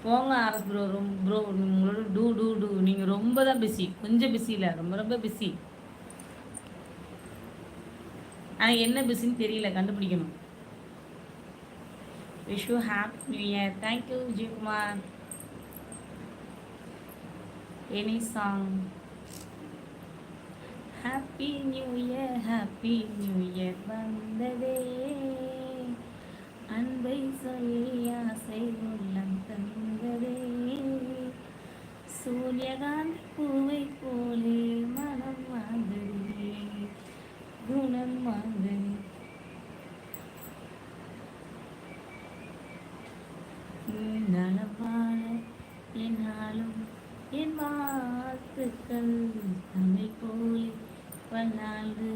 போங்க RS bro. Bro உங்களோட two two two நீங்கள் ரொம்ப தான் பிஸி, கொஞ்சம் பிஸி இல்லை, ரொம்ப ரொம்ப பிஸி. ஆனால் என்ன பிஸின்னு தெரியல, கண்டுபிடிக்கணும். Wish you happy new year. Thank you Vijayakumar. Any song. Happy new year, happy new year வந்ததே, அன்பை சொல்லி ஆசை உள்ளம் தந்ததே, சூரியகாந்தி பூவை போலே மனம் வாழ்ந்ததே, குணம் வாழ்ந்ததே. நலமான என்னாலும் என் வாழ்த்துக்கள், தன்னை போலே பல்லாண்டு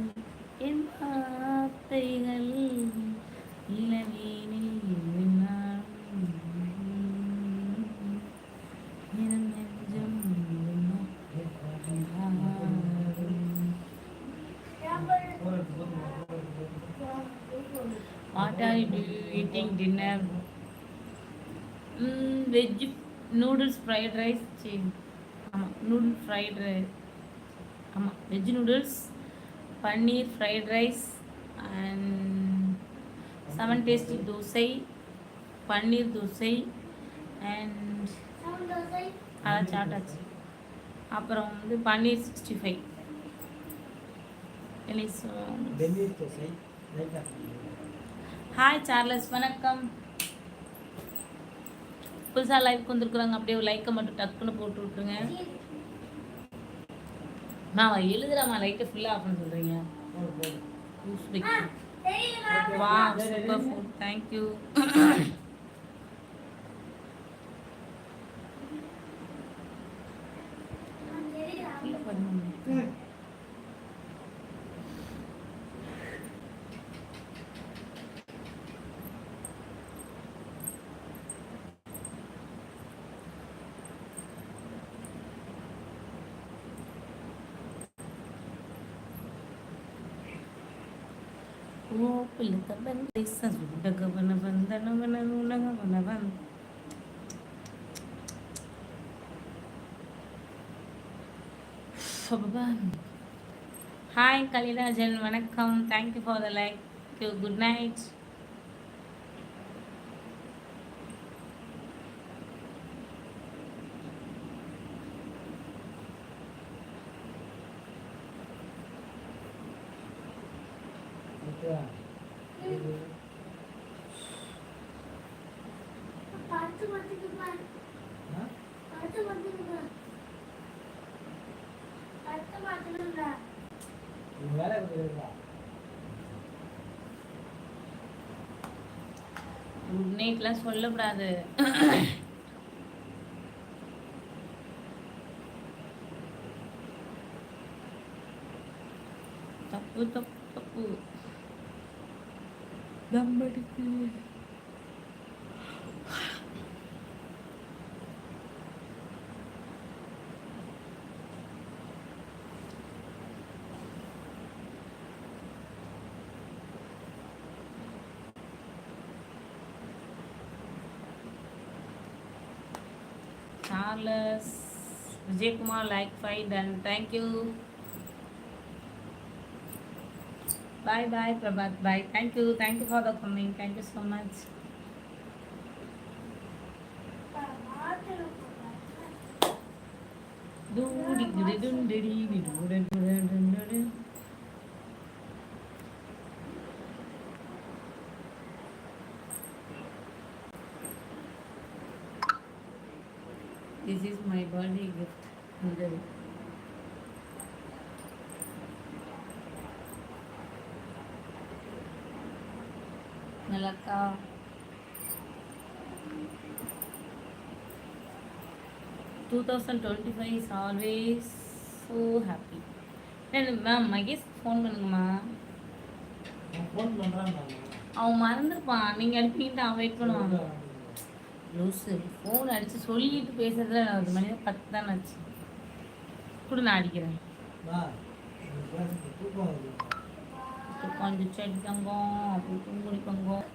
என் வார்த்தைகள், இளவேனில் நெஞ்சம். What are you eating dinner? Veg noodles, fried rice. ஆமாம், நூடுல் ஃப்ரைட் ரைஸ். ஆமாம், veg noodles, paneer fried rice and 7 tasty dosa, paneer dosa and அதான் சாட்டாச்சு. அப்புறம் வந்து பன்னீர் 65. ஹாய் சார்லஸ், வணக்கம். புதுசாக லைக் வந்துருக்குறாங்க, அப்படியே லைக்கை மட்டும் டக்குன்னு போட்டு விட்ருங்க. நான் எழுதுறேம்மா, லைட்டை ஃபுல்லாக ஆஃப் பண்ண சொல்கிறீங்க. வா சூப்பர் ஃபுட், தேங்க்யூ. ஓ பிள்ளைக்க பந்தை சுடகவன வந்தனவன உலகவனவன். ஹாய் கலிராஜன், வணக்கம். Thank you for the like. Good night. Good நைட்லாம் சொல்லக்கூடாது. தப்பு தப்பு தப்பு. தம்படிக்கு Charles, Vijay Kumar, like 5 done. Thank you. Bye bye Prabhat, bye. Thank you for the comment. Thank you so much. This is my birthday gift. Nalaka. (2025) is always so happy. Ma'am Mahesh phone பண்ணுங்கம்மா. அவன் மறந்துருப்பான், நீங்கள் அனுப்பிட்டு அவன் wait பண்ணுவாங்க. Loose, phone அடித்து சொல்லிட்டு பேசுறதுல 1 மணி 10 தான் ஆச்சு. கூட நான் அடிக்கிறேன். கொஞ்சம் செடி தங்கம் அப்படி தூங்கி தங்கம்.